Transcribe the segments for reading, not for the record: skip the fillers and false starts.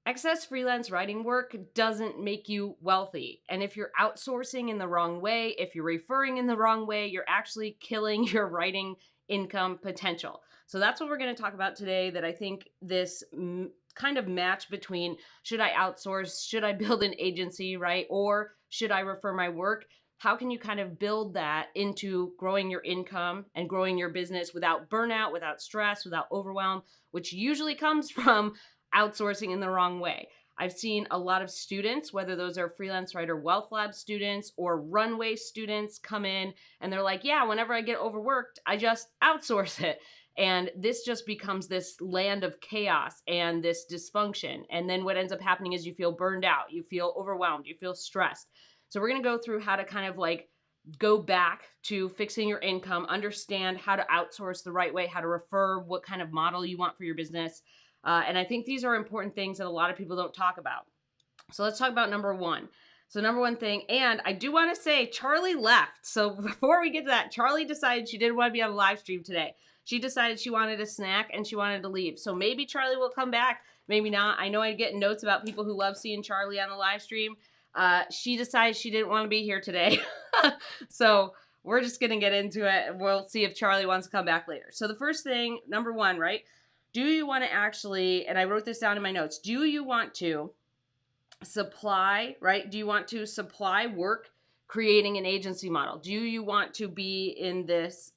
Excess freelance writing work doesn't make you wealthy. And if you're outsourcing in the wrong way, if you're referring in the wrong way, you're actually killing your writing income potential. So that's what we're going to talk about today. That I think this kind of match between should I outsource, should I build an agency, right? Or should I refer my work? How can you kind of build that into growing your income and growing your business without burnout, without stress, without overwhelm, which usually comes from outsourcing in the wrong way. I've seen a lot of students, whether those are Freelance Writer Wealth Lab students or Runway students, come in and they're like, yeah, whenever I get overworked, I just outsource it. And this just becomes this land of chaos and this dysfunction. And then what ends up happening is you feel burned out, you feel overwhelmed, you feel stressed. So we're going to go through how to kind of like go back to fixing your income, understand how to outsource the right way, how to refer, what kind of model you want for your business. And I think these are important things that a lot of people don't talk about. So let's talk about number one. So number one thing, and I do want to say Charlie left. So before we get to that, Charlie decided she didn't want to be on a live stream today. She decided she wanted a snack and she wanted to leave. So maybe Charlie will come back, maybe not. I know I get notes about people who love seeing Charlie on the live stream. She decided she didn't want to be here today. So we're just going to get into it. We'll see if Charlie wants to come back later. So the first thing, number one, right? Do you want to actually, and I wrote this down in my notes, do you want to supply, right? Do you want to supply work creating an agency model? Do you want to be in this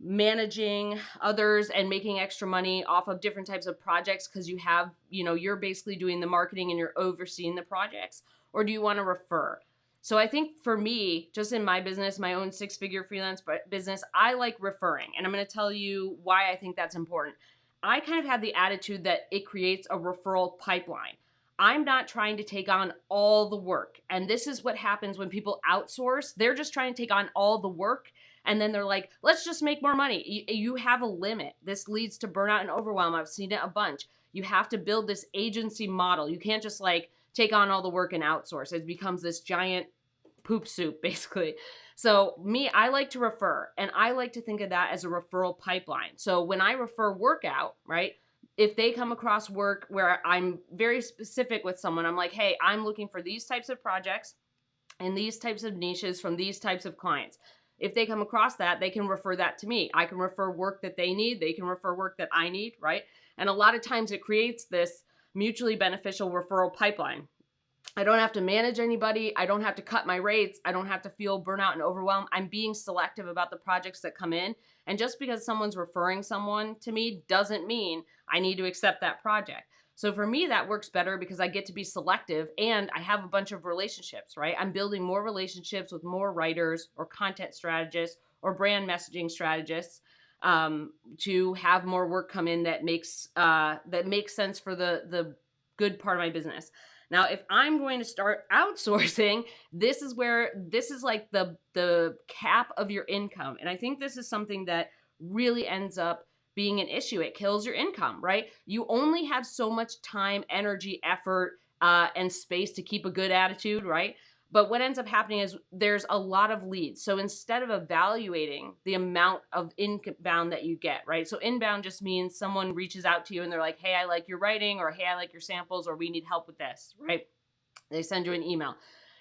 managing others and making extra money off of different types of projects because you have, you're basically doing the marketing and you're overseeing the projects? Or do you want to refer? So I think for me, just in my business, my own 6-figure freelance business, I like referring. And I'm going to tell you why I think that's important. I kind of have the attitude that it creates a referral pipeline. I'm not trying to take on all the work. And this is what happens when people outsource. They're just trying to take on all the work. And then they're like, let's just make more money. You have a limit. This leads to burnout and overwhelm. I've seen it a bunch. You have to build this agency model. You can't just like take on all the work and outsource. It becomes this giant poop soup, basically. So me, I like to refer, and I like to think of that as a referral pipeline. So when I refer work out, right, if they come across work where I'm very specific with someone, I'm like, hey, I'm looking for these types of projects and these types of niches from these types of clients. If they come across that, they can refer that to me. I can refer work that they need. They can refer work that I need, right? And a lot of times it creates this mutually beneficial referral pipeline. I don't have to manage anybody. I don't have to cut my rates. I don't have to feel burnout and overwhelm. I'm being selective about the projects that come in. And just because someone's referring someone to me doesn't mean I need to accept that project. So for me, that works better because I get to be selective and I have a bunch of relationships, right? I'm building more relationships with more writers or content strategists or brand messaging strategists to have more work come in that makes sense for the good part of my business. Now, if I'm going to start outsourcing, this is like the cap of your income. And I think this is something that really ends up being an issue. It kills your income, right? You only have so much time, energy, effort, and space to keep a good attitude, right? But what ends up happening is there's a lot of leads. So instead of evaluating the amount of inbound that you get, right? So inbound just means someone reaches out to you and they're like, hey, I like your writing, or hey, I like your samples, or we need help with this, right? They send you an email.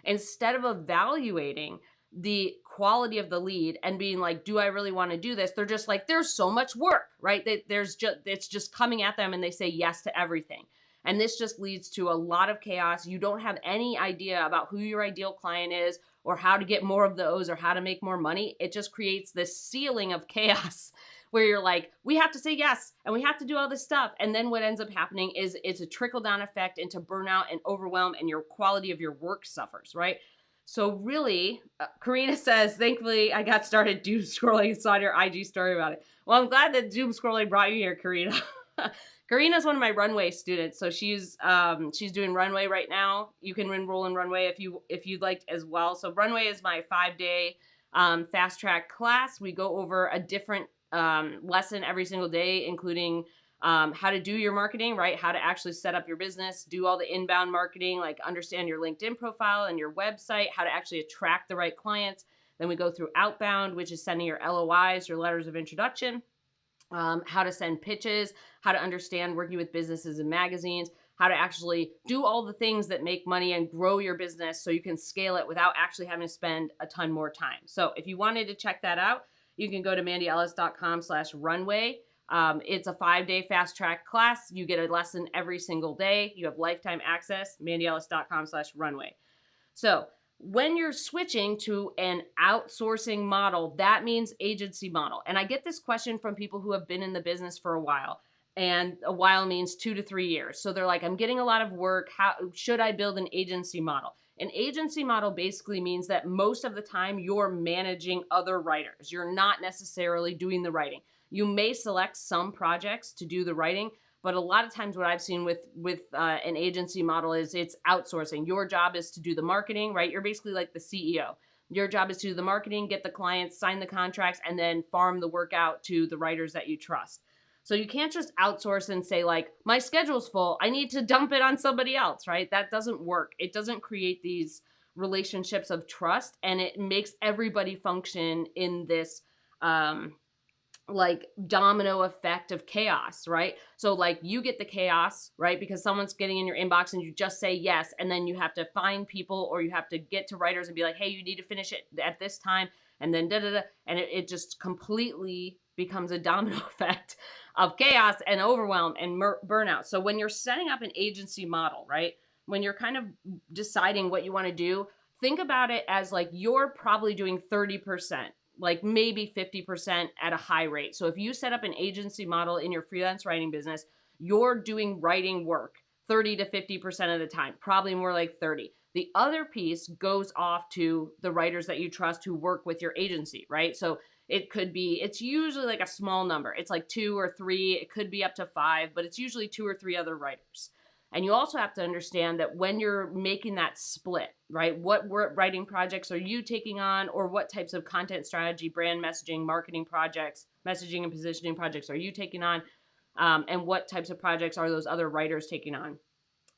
Instead of evaluating the quality of the lead and being like, do I really want to do this? They're just like, there's so much work, right? It's just coming at them and they say yes to everything. And this just leads to a lot of chaos. You don't have any idea about who your ideal client is or how to get more of those or how to make more money. It just creates this ceiling of chaos where you're like, we have to say yes and we have to do all this stuff. And then what ends up happening is it's a trickle-down effect into burnout and overwhelm, and your quality of your work suffers, right? So really, Karina says, thankfully, I got started doom scrolling and saw your IG story about it. Well, I'm glad that doom scrolling brought you here, Karina. Karina's one of my Runway students, so she's doing Runway right now. You can enroll in Runway if you'd like as well. So Runway is my 5-day fast track class. We go over a different lesson every single day, including how to do your marketing, right? How to actually set up your business, do all the inbound marketing, like understand your LinkedIn profile and your website, how to actually attract the right clients. Then we go through outbound, which is sending your LOIs, your letters of introduction. How to send pitches, how to understand working with businesses and magazines, how to actually do all the things that make money and grow your business so you can scale it without actually having to spend a ton more time. So if you wanted to check that out, you can go to mandyellis.com/runway. It's a 5-day fast track class. You get a lesson every single day. You have lifetime access, mandyellis.com/runway. So when you're switching to an outsourcing model, that means agency model. And I get this question from people who have been in the business for a while. And a while means 2 to 3 years. So they're like, I'm getting a lot of work. How should I build an agency model? An agency model basically means that most of the time you're managing other writers. You're not necessarily doing the writing. You may select some projects to do the writing, but a lot of times what I've seen with an agency model is it's outsourcing. Your job is to do the marketing, right? You're basically like the CEO. Your job is to do the marketing, get the clients, sign the contracts, and then farm the work out to the writers that you trust. So you can't just outsource and say like, my schedule's full, I need to dump it on somebody else, right? That doesn't work. It doesn't create these relationships of trust, and it makes everybody function in this like domino effect of chaos, right? So like you get the chaos, right? Because someone's getting in your inbox and you just say yes, and then you have to find people or you have to get to writers and be like, hey, you need to finish it at this time, and then da-da-da, and it just completely becomes a domino effect of chaos and overwhelm and burnout. So when you're setting up an agency model, right? When you're kind of deciding what you want to do, think about it as like you're probably doing 30%, like maybe 50% at a high rate. So if you set up an agency model in your freelance writing business, you're doing writing work 30 to 50% of the time, probably more like 30. The other piece goes off to the writers that you trust who work with your agency, right? So it could be, it's usually like a small number. It's like 2 or 3, it could be up to 5, but it's usually 2 or 3 other writers. And you also have to understand that when you're making that split, right, what writing projects are you taking on, or what types of content strategy, brand messaging, marketing projects, messaging and positioning projects are you taking on, and what types of projects are those other writers taking on.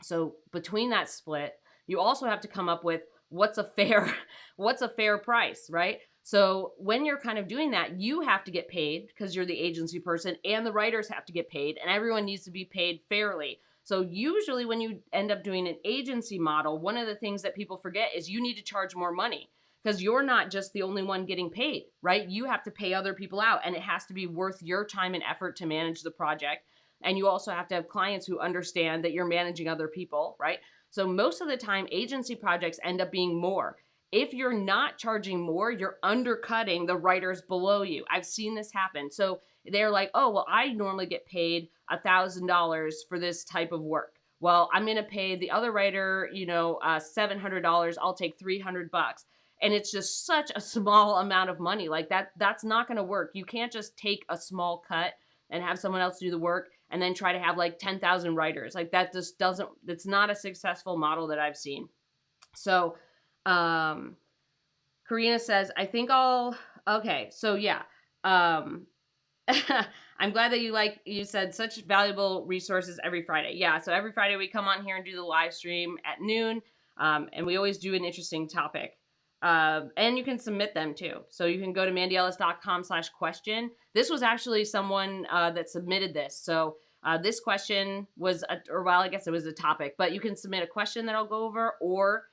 So between that split, you also have to come up with what's a fair price, right? So when you're kind of doing that, you have to get paid because you're the agency person, and the writers have to get paid, and everyone needs to be paid fairly. So usually when you end up doing an agency model, one of the things that people forget is you need to charge more money because you're not just the only one getting paid, right? You have to pay other people out, and it has to be worth your time and effort to manage the project. And you also have to have clients who understand that you're managing other people, right? So most of the time, agency projects end up being more. If you're not charging more, you're undercutting the writers below you. I've seen this happen. So they're like, oh, well, I normally get paid $1,000 for this type of work. Well, I'm going to pay the other writer, $700. I'll take $300. And it's just such a small amount of money. Like that's not going to work. You can't just take a small cut and have someone else do the work and then try to have like 10,000 writers. Like that just doesn't, it's not a successful model that I've seen. So, Karina says, I think okay. So yeah. I'm glad that you said such valuable resources every Friday. Yeah. So every Friday we come on here and do the live stream at noon. And we always do an interesting topic. And you can submit them too. So you can go to mandyellis.com/question. This was actually someone that submitted this. So this question was, I guess it was a topic, but you can submit a question that I'll go over, or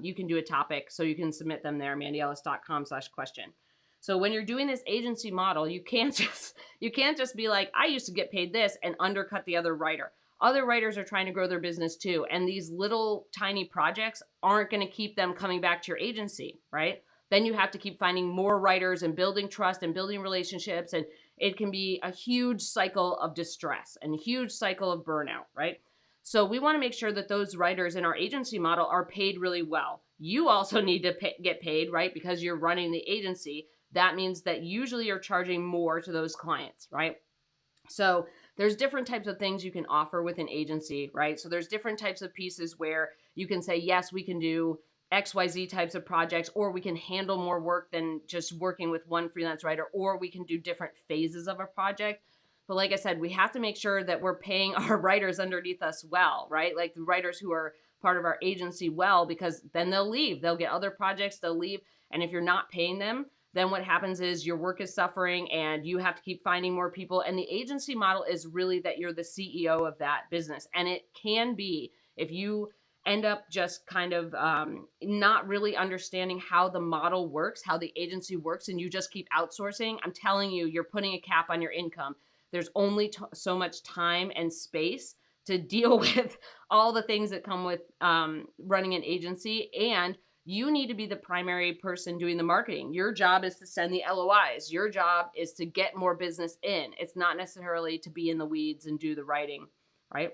you can do a topic. So you can submit them there, mandyellis.com/question. So when you're doing this agency model, you can't just be like, I used to get paid this and undercut the other writer. Other writers are trying to grow their business too. And these little tiny projects aren't going to keep them coming back to your agency, right? Then you have to keep finding more writers and building trust and building relationships. And it can be a huge cycle of distress and a huge cycle of burnout, right? So we want to make sure that those writers in our agency model are paid really well. You also need to get paid, right? Because you're running the agency. That means that usually you're charging more to those clients, right? So there's different types of things you can offer with an agency, right? So there's different types of pieces where you can say, yes, we can do XYZ types of projects, or we can handle more work than just working with one freelance writer, or we can do different phases of a project. But like I said, we have to make sure that we're paying our writers underneath us well, right? Like the writers who are part of our agency well, because then they'll leave. They'll get other projects, they'll leave. And if you're not paying them, then what happens is your work is suffering and you have to keep finding more people. And the agency model is really that you're the CEO of that business. And it can be, if you end up just kind of not really understanding how the model works, how the agency works, and you just keep outsourcing, I'm telling you, you're putting a cap on your income. There's only so much time and space to deal with all the things that come with running an agency. And you need to be the primary person doing the marketing. Your job is to send the LOIs. Your job is to get more business in. It's not necessarily to be in the weeds and do the writing, right?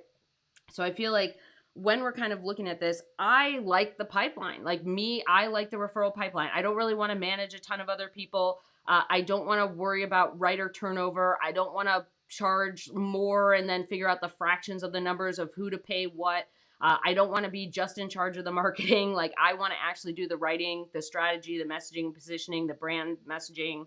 So I feel like when we're kind of looking at this, I like the pipeline. Like me, I like the referral pipeline. I don't really want to manage a ton of other people. I don't want to worry about writer turnover. I don't want to charge more and then figure out the fractions of the numbers of who to pay what. I don't want to be just in charge of the marketing. Like I want to actually do the writing, the strategy, the messaging, positioning, the brand messaging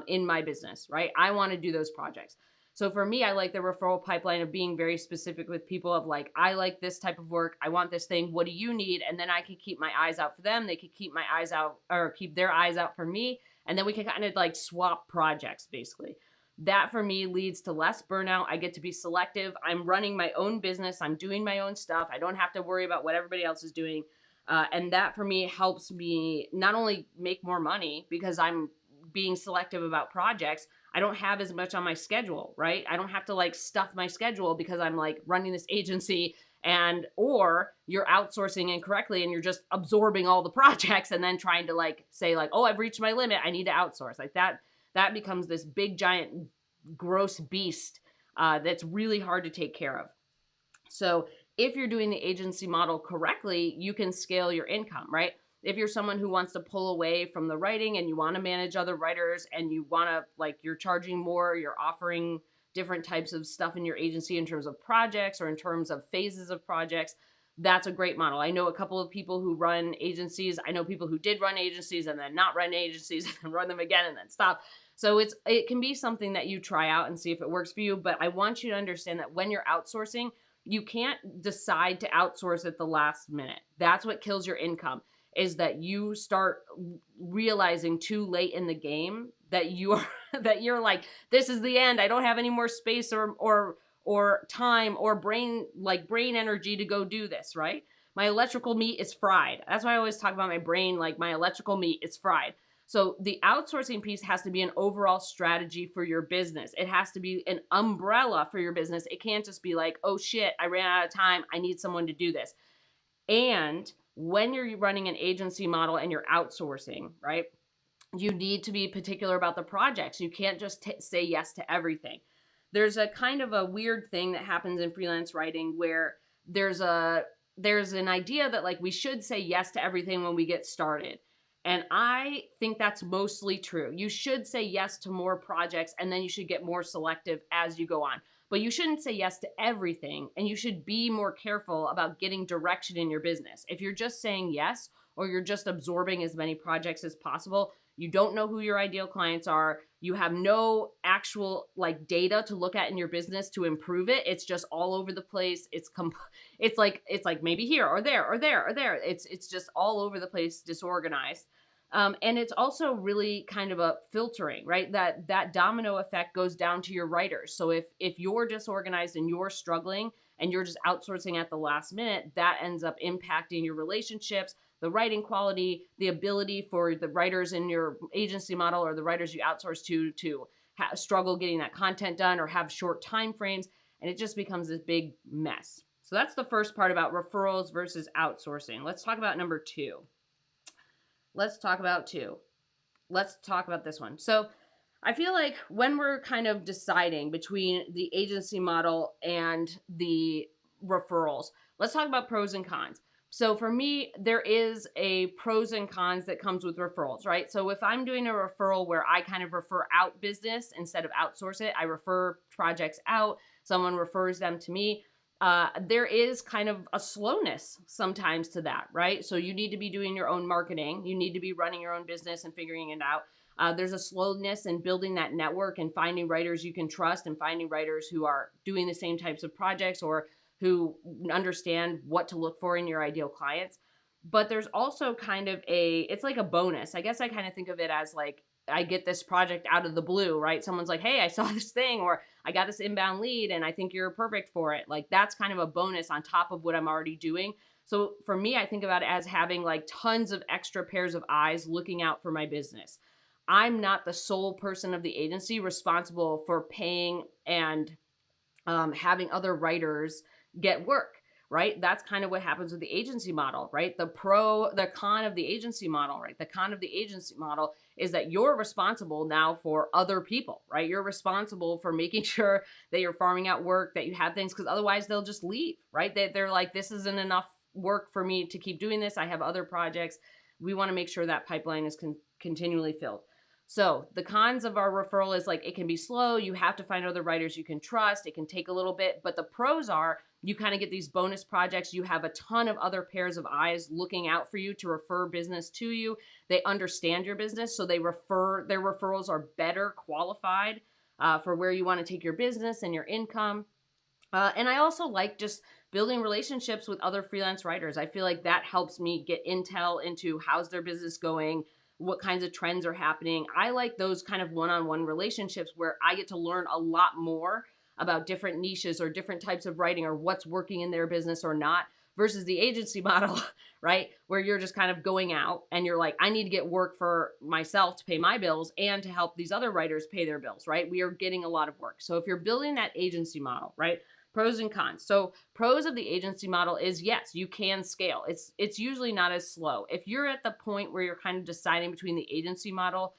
in my business, right? I want to do those projects. So for me, I like the referral pipeline of being very specific with people of like, I like this type of work. I want this thing. What do you need? And then I can keep my eyes out for them. They could keep my eyes out or keep their eyes out for me. And then we can kind of like swap projects basically. That for me leads to less burnout. I get to be selective. I'm running my own business. I'm doing my own stuff. I don't have to worry about what everybody else is doing. And that for me helps me not only make more money because I'm being selective about projects. I don't have as much on my schedule, right? I don't have to like stuff my schedule because I'm like running this agency and or you're outsourcing incorrectly and you're just absorbing all the projects and then trying to like say like, oh, I've reached my limit. I need to outsource. Like that becomes this big giant gross beast that's really hard to take care of. So if you're doing the agency model correctly, you can scale your income, right? If you're someone who wants to pull away from the writing and you want to manage other writers and you want to like you're charging more, you're offering different types of stuff in your agency in terms of projects or in terms of phases of projects, that's a great model. I know a couple of people who run agencies. I know people who did run agencies and then not run agencies and run them again and then stop. So it can be something that you try out and see if it works for you. But I want you to understand that when you're outsourcing, you can't decide to outsource at the last minute. That's what kills your income, is that you start realizing too late in the game that you are that you're like, this is the end. I don't have any more space or time or brain energy to go do this, right? My electrical meat is fried. That's why I always talk about my brain, like my electrical meat is fried. So the outsourcing piece has to be an overall strategy for your business. It has to be an umbrella for your business. It can't just be like, oh shit, I ran out of time. I need someone to do this. And when you're running an agency model and you're outsourcing, right, you need to be particular about the projects. You can't just say yes to everything. There's a kind of a weird thing that happens in freelance writing where there's an idea that like we should say yes to everything when we get started. And I think that's mostly true. You should say yes to more projects and then you should get more selective as you go on. But you shouldn't say yes to everything, and you should be more careful about getting direction in your business. If you're just saying yes or you're just absorbing as many projects as possible, you don't know who your ideal clients are. You have no actual like data to look at in your business to improve it. It's just all over the place. It's like maybe here or there or there or there. It's just all over the place, disorganized. And it's also really kind of a filtering, right? That domino effect goes down to your writers. So if you're disorganized and you're struggling and you're just outsourcing at the last minute, that ends up impacting your relationships, the writing quality, the ability for the writers in your agency model or the writers you outsource to struggle getting that content done or have short time frames. And it just becomes this big mess. So that's the first part about referrals versus outsourcing. Let's talk about number two. Let's talk about this one. So I feel like when we're kind of deciding between the agency model and the referrals, let's talk about pros and cons. So for me, there is a pros and cons that comes with referrals, right? So if I'm doing a referral where I kind of refer out business instead of outsource it, I refer projects out, someone refers them to me. There is kind of a slowness sometimes to that, right? So you need to be doing your own marketing. You need to be running your own business and figuring it out. There's a slowness in building that network and finding writers you can trust and finding writers who are doing the same types of projects or who understand what to look for in your ideal clients. But there's also kind of it's like a bonus. I guess I kind of think of it as like I get this project out of the blue, right? Someone's like, hey, I saw this thing, or I got this inbound lead and I think you're perfect for it. Like that's kind of a bonus on top of what I'm already doing. So for me, I think about it as having like tons of extra pairs of eyes looking out for my business. I'm not the sole person of the agency responsible for paying and having other writers get work, right? That's kind of what happens with the agency model, right? The con of the agency model, right? The con of the agency model is that you're responsible now for other people, right? You're responsible for making sure that you're farming out work, that you have things, because otherwise they'll just leave, right? They're like, this isn't enough work for me to keep doing this. I have other projects. We want to make sure that pipeline is continually filled. So the cons of our referral is like it can be slow. You have to find other writers you can trust. It can take a little bit, but the pros are you kind of get these bonus projects. You have a ton of other pairs of eyes looking out for you to refer business to you. They understand your business, so their referrals are better qualified for where you want to take your business and your income. And I also like just building relationships with other freelance writers. I feel like that helps me get intel into how's their business going, what kinds of trends are happening. I like those kind of one-on-one relationships where I get to learn a lot more about different niches or different types of writing or what's working in their business or not versus the agency model, right? Where you're just kind of going out and you're like, I need to get work for myself to pay my bills and to help these other writers pay their bills, right? We are getting a lot of work. So if you're building that agency model, right? Pros and cons. So pros of the agency model is yes, you can scale. It's usually not as slow. If you're at the point where you're kind of deciding between the agency model,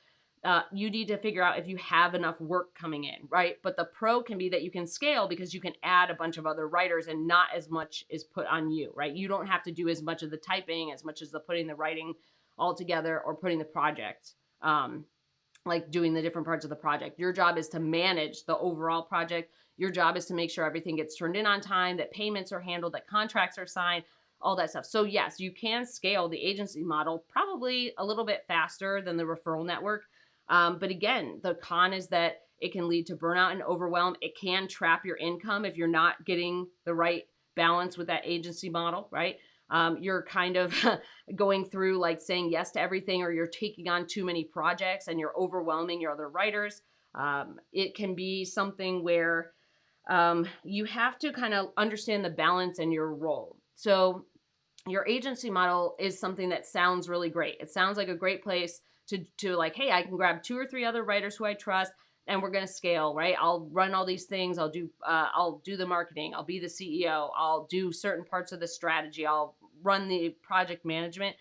you need to figure out if you have enough work coming in, right? But the pro can be that you can scale because you can add a bunch of other writers and not as much is put on you, right? You don't have to do as much of the typing, as much as the putting the writing all together or putting the project, like doing the different parts of the project. Your job is to manage the overall project. Your job is to make sure everything gets turned in on time, that payments are handled, that contracts are signed, all that stuff. So yes, you can scale the agency model probably a little bit faster than the referral network. But again, the con is that it can lead to burnout and overwhelm. It can trap your income if you're not getting the right balance with that agency model, right? You're kind of going through like saying yes to everything, or you're taking on too many projects and you're overwhelming your other writers. It can be something where you have to kind of understand the balance in your role. So your agency model is something that sounds really great. It sounds like a great place to like, hey, I can grab 2 or 3 other writers who I trust and we're going to scale, right? I'll run all these things. I'll do the marketing. I'll be the CEO. I'll do certain parts of the strategy. I'll run the project management,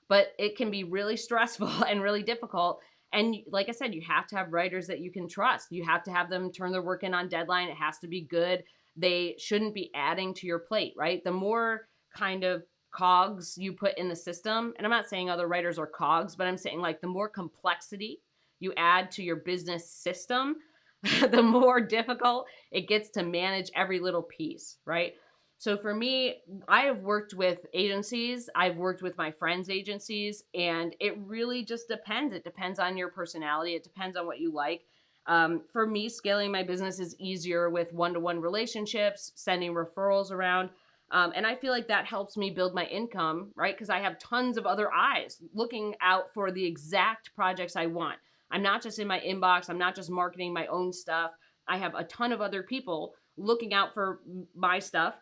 but it can be really stressful and really difficult. And like I said, you have to have writers that you can trust. You have to have them turn their work in on deadline. It has to be good. They shouldn't be adding to your plate, right? The more kind of cogs you put in the system, and I'm not saying other writers are cogs, but I'm saying like the more complexity you add to your business system, the more difficult it gets to manage every little piece, right? So for me, I have worked with agencies, I've worked with my friends' agencies, and it really just depends. It depends on your personality. It depends on what you like. For me, scaling my business is easier with one-to-one relationships, sending referrals around. And I feel like that helps me build my income, right? Because I have tons of other eyes looking out for the exact projects I want. I'm not just in my inbox. I'm not just marketing my own stuff. I have a ton of other people looking out for my stuff.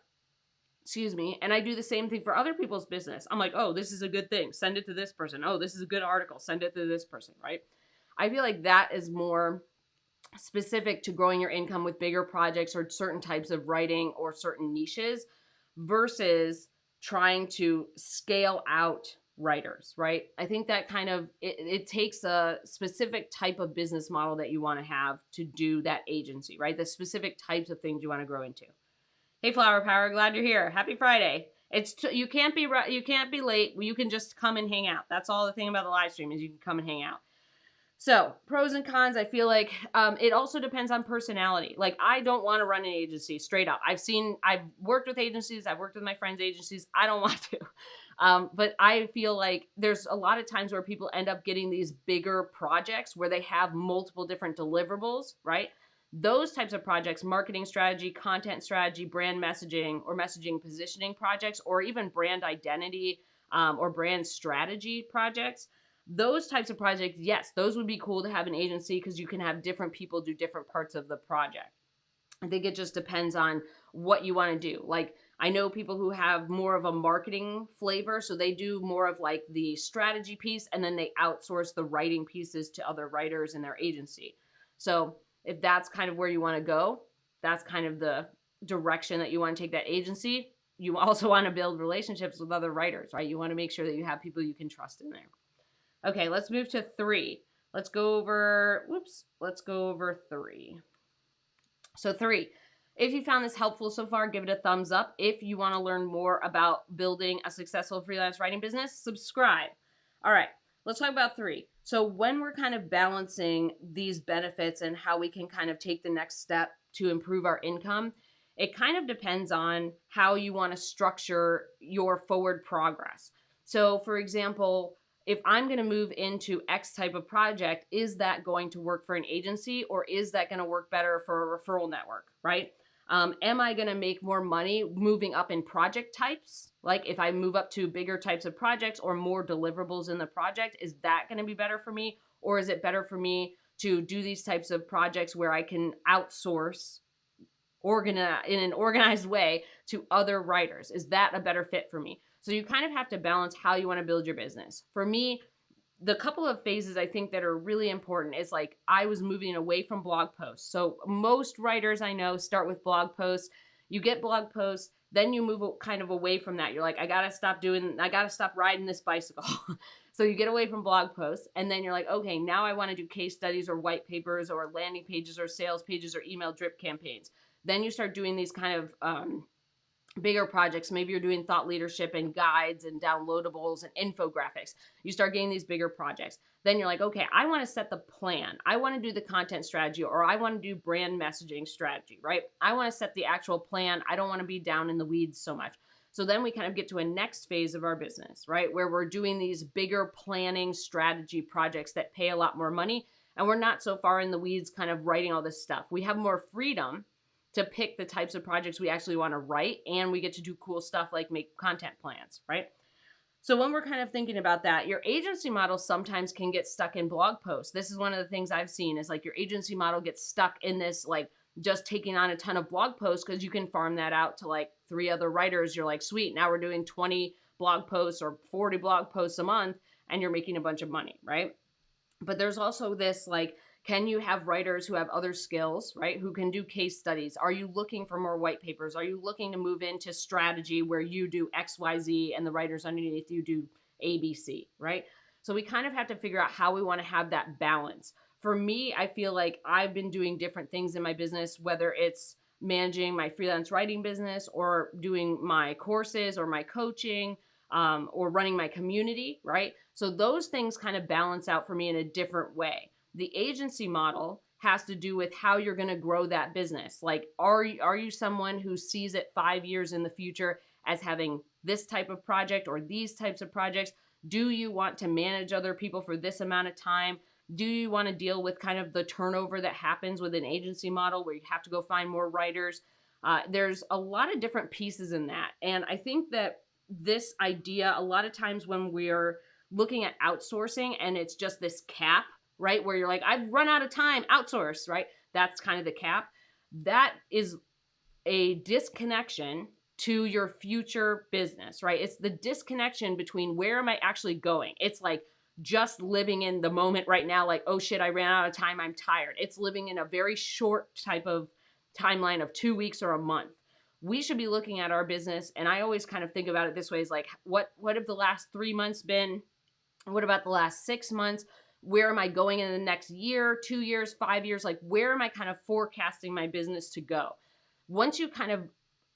Excuse me. And I do the same thing for other people's business. I'm like, oh, this is a good thing. Send it to this person. Oh, this is a good article. Send it to this person, right? I feel like that is more specific to growing your income with bigger projects or certain types of writing or certain niches versus trying to scale out writers, right? I think that kind of, it takes a specific type of business model that you want to have to do that agency, right? The specific types of things you want to grow into. Hey, Flower Power, glad you're here. Happy Friday. You can't be late. You can just come and hang out. That's all the thing about the live stream is you can come and hang out. So pros and cons, I feel like it also depends on personality. Like I don't want to run an agency straight up. I've worked with agencies. I've worked with my friends' agencies. I don't want to. But I feel like there's a lot of times where people end up getting these bigger projects where they have multiple different deliverables, right? Those types of projects, marketing strategy, content strategy, brand messaging, or messaging positioning projects, or even brand identity or brand strategy projects, Those types of projects, yes, those would be cool to have an agency because you can have different people do different parts of the project. I think it just depends on what you want to do. Like, I know people who have more of a marketing flavor, so they do more of like the strategy piece and then they outsource the writing pieces to other writers in their agency. So, if that's kind of where you want to go, that's kind of the direction that you want to take that agency. You also want to build relationships with other writers, right? You want to make sure that you have people you can trust in there. Okay, let's move to 3. Let's go over 3. So 3, if you found this helpful so far, give it a thumbs up. If you want to learn more about building a successful freelance writing business, subscribe. All right, let's talk about 3. So when we're kind of balancing these benefits and how we can kind of take the next step to improve our income, it kind of depends on how you want to structure your forward progress. So for example, if I'm going to move into X type of project, is that going to work for an agency or is that going to work better for a referral network, right? Am I going to make more money moving up in project types? Like if I move up to bigger types of projects or more deliverables in the project, is that going to be better for me? Or is it better for me to do these types of projects where I can outsource in an organized way to other writers? Is that a better fit for me? So you kind of have to balance how you want to build your business. For me, the couple of phases I think that are really important is like I was moving away from blog posts. So most writers I know start with blog posts. You get blog posts, then you move kind of away from that. You're like, I got to stop riding this bicycle. So you get away from blog posts and then you're like, okay, now I want to do case studies or white papers or landing pages or sales pages or email drip campaigns. Then you start doing these kind of bigger projects. Maybe you're doing thought leadership and guides and downloadables and infographics. You start getting these bigger projects. Then you're like, okay, I want to set the plan. I want to do the content strategy, or I want to do brand messaging strategy, right? I want to set the actual plan. I don't want to be down in the weeds so much. So then we kind of get to a next phase of our business, right? Where we're doing these bigger planning strategy projects that pay a lot more money. And we're not so far in the weeds kind of writing all this stuff. We have more freedom to pick the types of projects we actually want to write, and we get to do cool stuff like make content plans, right? So when we're kind of thinking about that, your agency model sometimes can get stuck in blog posts. This is one of the things I've seen is like your agency model gets stuck in this like just taking on a ton of blog posts because you can farm that out to like 3 other writers. You're like, sweet, now we're doing 20 blog posts or 40 blog posts a month and you're making a bunch of money, right? But there's also this like, can you have writers who have other skills, right? Who can do case studies? Are you looking for more white papers? Are you looking to move into strategy where you do X, Y, Z and the writers underneath you do A, B, C, right? So we kind of have to figure out how we want to have that balance. For me, I feel like I've been doing different things in my business, whether it's managing my freelance writing business or doing my courses or my coaching, or running my community, right? So those things kind of balance out for me in a different way. The agency model has to do with how you're going to grow that business. Like, are you someone who sees it 5 years in the future as having this type of project or these types of projects? Do you want to manage other people for this amount of time? Do you want to deal with kind of the turnover that happens with an agency model where you have to go find more writers? There's a lot of different pieces in that. And I think that this idea, a lot of times when we're looking at outsourcing and it's just this cap, right? Where you're like, I've run out of time, outsource, right? That's kind of the cap. That is a disconnection to your future business, right? It's the disconnection between where am I actually going? It's like just living in the moment right now, like, oh shit, I ran out of time, I'm tired. It's living in a very short type of timeline of 2 weeks or a month. We should be looking at our business, and I always kind of think about it this way: is like, what have the last 3 months been? What about the last 6 months? Where am I going in the next year, 2 years, 5 years? Like, where am I kind of forecasting my business to go? Once you kind of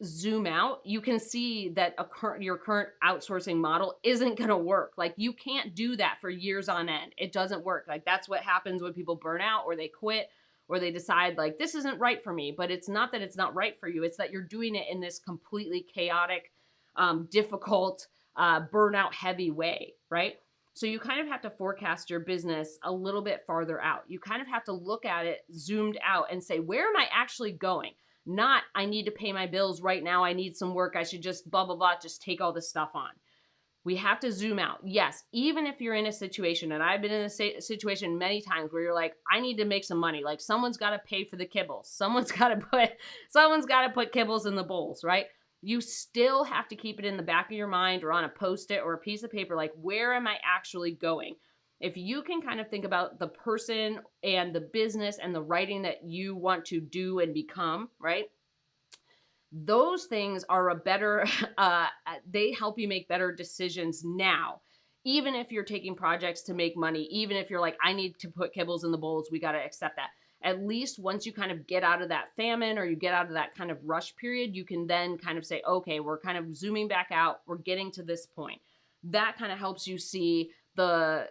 zoom out, you can see that your current outsourcing model isn't going to work. Like, you can't do that for years on end. It doesn't work. Like, that's what happens when people burn out or they quit or they decide like, this isn't right for me. But it's not that it's not right for you. It's that you're doing it in this completely chaotic, difficult, burnout heavy way, right? So you kind of have to forecast your business a little bit farther out. You kind of have to look at it zoomed out and say, where am I actually going? Not, I need to pay my bills right now. I need some work. I should just blah, blah, blah, just take all this stuff on. We have to zoom out. Yes, even if you're in a situation, and I've been in a situation many times where you're like, I need to make some money. Like someone's got to pay for the kibbles. Someone's got to put kibbles in the bowls, right? You still have to keep it in the back of your mind or on a post-it or a piece of paper. Like, where am I actually going? If you can kind of think about the person and the business and the writing that you want to do and become, right? Those things are a better they help you make better decisions now, even if you're taking projects to make money, even if you're like, I need to put kibbles in the bowls, we got to accept that. At least once you kind of get out of that famine or you get out of that kind of rush period, you can then kind of say, okay, we're kind of zooming back out, we're getting to this point. That kind of helps you see the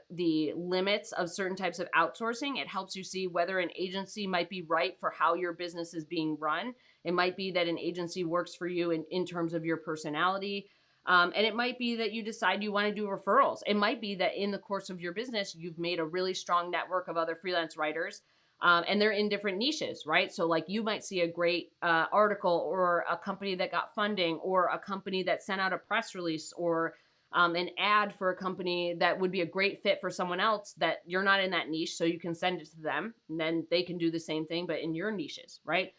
limits of certain types of outsourcing. It helps you see whether an agency might be right for how your business is being run. It might be that an agency works for you in terms of your personality. And it might be that you decide you want to do referrals. It might be that in the course of your business, you've made a really strong network of other freelance writers, and they're in different niches, right? So like you might see a great article or a company that got funding or a company that sent out a press release or an ad for a company that would be a great fit for someone else that you're not in that niche. So you can send it to them and then they can do the same thing, but in your niches, right?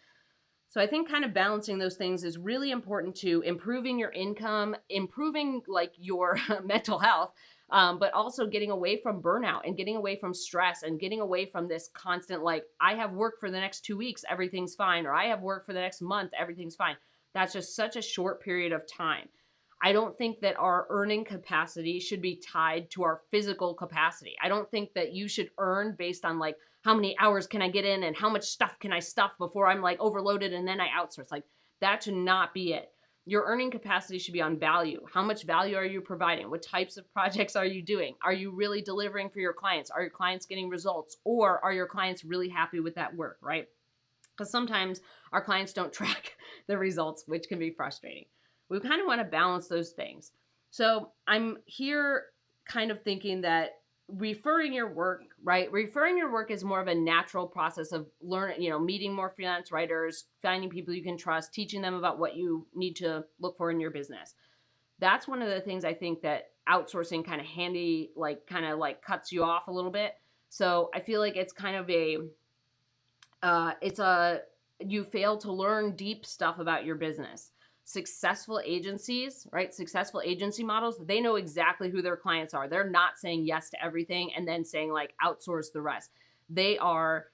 So I think kind of balancing those things is really important to improving your income, improving like your mental health, but also getting away from burnout and getting away from stress and getting away from this constant, like, I have work for the next 2 weeks, everything's fine, or I have work for the next month, everything's fine. That's just such a short period of time. I don't think that our earning capacity should be tied to our physical capacity. I don't think that you should earn based on like, how many hours can I get in and how much stuff can I stuff before I'm like overloaded and then I outsource. Like, that should not be it. Your earning capacity should be on value. How much value are you providing? What types of projects are you doing? Are you really delivering for your clients? Are your clients getting results? Or are your clients really happy with that work, right? Because sometimes our clients don't track the results, which can be frustrating. We kind of want to balance those things. So I'm here kind of thinking that referring your work, right? Referring your work is more of a natural process of learning, meeting more freelance writers, finding people you can trust, teaching them about what you need to look for in your business. That's one of the things I think that outsourcing kind of like cuts you off a little bit. So I feel like it's kind of you fail to learn deep stuff about your business. Successful agencies, right? Successful agency models, they know exactly who their clients are. They're not saying yes to everything and then saying like outsource the rest. They are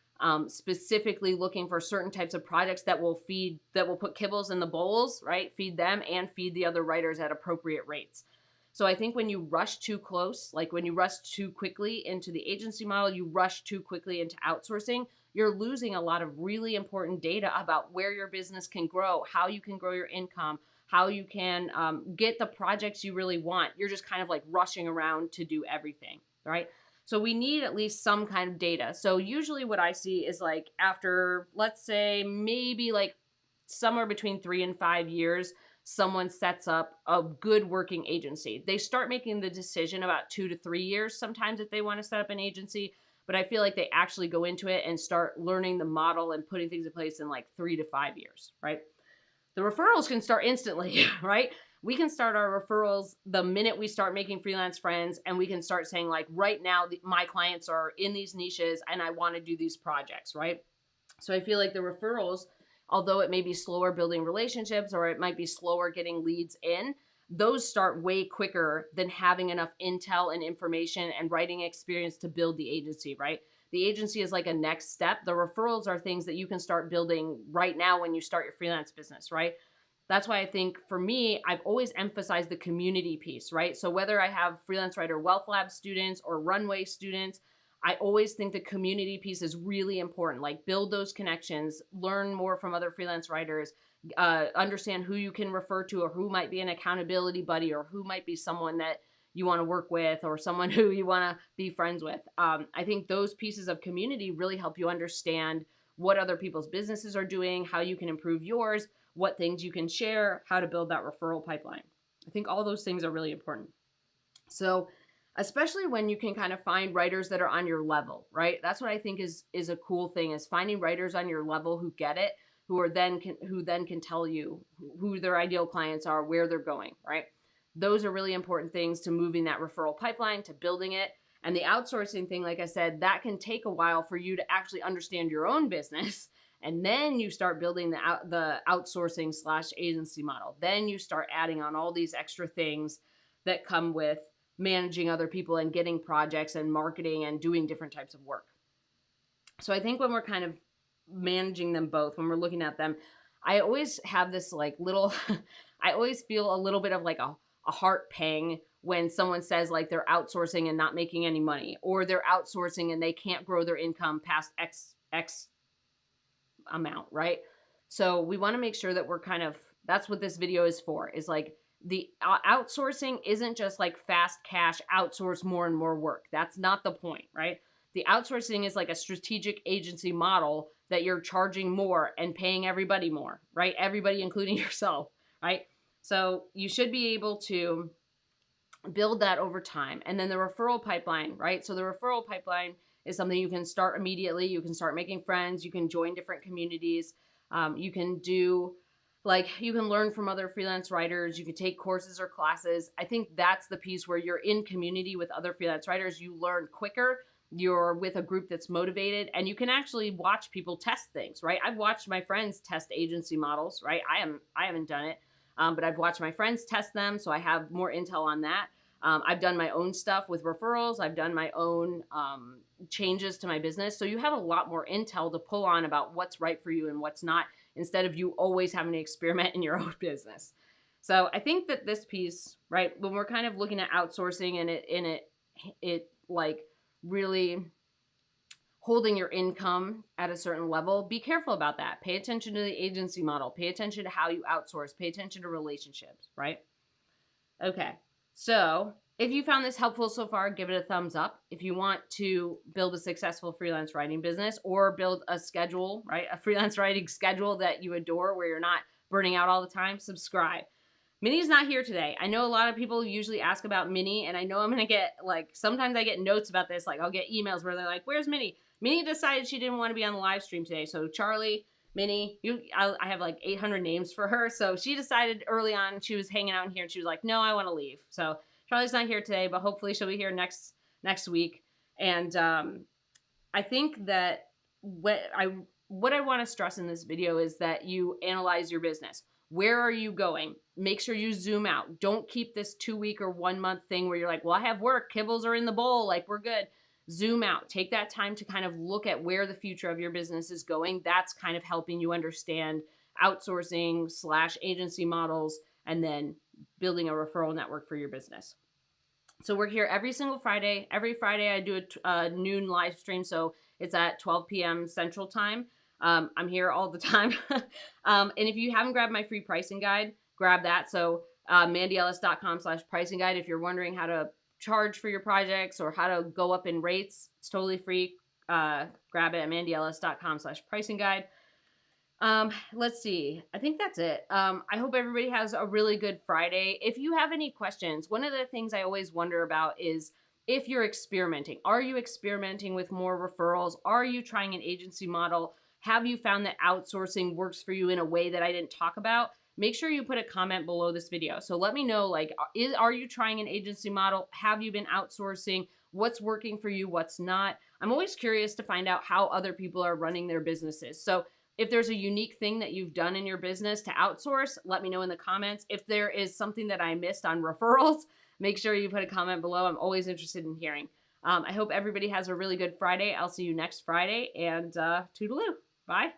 specifically looking for certain types of projects that will put kibbles in the bowls, right? Feed them and feed the other writers at appropriate rates. So I think when you rush too close, like when you rush too quickly into the agency model, you rush too quickly into outsourcing, you're losing a lot of really important data about where your business can grow, how you can grow your income, how you can get the projects you really want. You're just kind of like rushing around to do everything, right? So we need at least some kind of data. So usually what I see is like after, let's say, maybe like somewhere between 3 and 5 years, someone sets up a good working agency. They start making the decision about 2 to 3 years sometimes if they want to set up an agency, but I feel like they actually go into it and start learning the model and putting things in place in like 3 to 5 years, right? The referrals can start instantly, right? We can start our referrals the minute we start making freelance friends, and we can start saying like, right now, my clients are in these niches and I want to do these projects, right? So I feel like the referrals, although it may be slower building relationships or it might be slower getting leads in, those start way quicker than having enough intel and information and writing experience to build the agency, right? The agency is like a next step. The referrals are things that you can start building right now when you start your freelance business, right? That's why I think for me, I've always emphasized the community piece, right? So whether I have Freelance Writer Wealth Lab students or Runway students, I always think the community piece is really important. Like, build those connections, learn more from other freelance writers, understand who you can refer to or who might be an accountability buddy or who might be someone that you want to work with or someone who you want to be friends with. I think those pieces of community really help you understand what other people's businesses are doing, how you can improve yours, what things you can share, how to build that referral pipeline. I think all those things are really important. So especially when you can kind of find writers that are on your level, right? That's what I think is a cool thing, is finding writers on your level who get it, who then can tell you who their ideal clients are, where they're going, right? Those are really important things to moving that referral pipeline, to building it. And the outsourcing thing, like I said, that can take a while for you to actually understand your own business. And then you start building the outsourcing slash agency model. Then you start adding on all these extra things that come with managing other people and getting projects and marketing and doing different types of work. So I think when we're kind of managing them both, when we're looking at them, I always have this like little, I always feel a little bit of like a heart pang when someone says like they're outsourcing and not making any money, or they're outsourcing and they can't grow their income past X amount, right? So we want to make sure that we're kind of, that's what this video is for, is like the outsourcing isn't just like fast cash, outsource more and more work. That's not the point, right? The outsourcing is like a strategic agency model that you're charging more and paying everybody more, right? Everybody, including yourself, right? So you should be able to build that over time. And then the referral pipeline, right? So the referral pipeline is something you can start immediately. You can start making friends. You can join different communities. You can do, like, you can learn from other freelance writers. You can take courses or classes. I think that's the piece where you're in community with other freelance writers. You learn quicker. You're with a group that's motivated, and you can actually watch people test things, right? I've watched my friends test agency models, right? I haven't done it, but I've watched my friends test them, so I have more intel on that. I've done my own stuff with referrals. I've done my own changes to my business. So you have a lot more intel to pull on about what's right for you and what's not, instead of you always having to experiment in your own business. So I think that this piece, right, when we're kind of looking at outsourcing and it like really holding your income at a certain level, be careful about that. Pay attention to the agency model. Pay attention to how you outsource. Pay attention to relationships, right? Okay. So if you found this helpful so far, give it a thumbs up. If you want to build a successful freelance writing business, or build a schedule, right? A freelance writing schedule that you adore where you're not burning out all the time, subscribe. Minnie's not here today. I know a lot of people usually ask about Minnie, and I know I'm going to get, like, sometimes I get notes about this. Like, I'll get emails where they're like, where's Minnie? Minnie decided she didn't want to be on the live stream today. So Charlie, Minnie, I have like 800 names for her. So she decided early on, she was hanging out in here, and she was like, no, I want to leave. So Charlie's not here today, but hopefully she'll be here next week. And I think that what I want to stress in this video is that you analyze your business. Where are you going? Make sure you zoom out. Don't keep this 2-week or 1-month thing where you're like, well, I have work, kibbles are in the bowl, like we're good. Zoom out. Take that time to kind of look at where the future of your business is going. That's kind of helping you understand outsourcing / agency models, and then building a referral network for your business. So we're here every single Friday. Every Friday I do a noon live stream. So it's at 12 p.m. Central Time. I'm here all the time. And if you haven't grabbed my free pricing guide, grab that. So mandyellis.com/pricing guide. If you're wondering how to charge for your projects or how to go up in rates, it's totally free. Grab it at mandyellis.com/pricing guide. Let's see. I think that's it. I hope everybody has a really good Friday. If you have any questions, one of the things I always wonder about is if you're experimenting. Are you experimenting with more referrals? Are you trying an agency model? Have you found that outsourcing works for you in a way that I didn't talk about? Make sure you put a comment below this video. So let me know, like, are you trying an agency model? Have you been outsourcing? What's working for you? What's not? I'm always curious to find out how other people are running their businesses. So if there's a unique thing that you've done in your business to outsource, let me know in the comments. If there is something that I missed on referrals, make sure you put a comment below. I'm always interested in hearing. I hope everybody has a really good Friday. I'll see you next Friday, and toodaloo. Bye.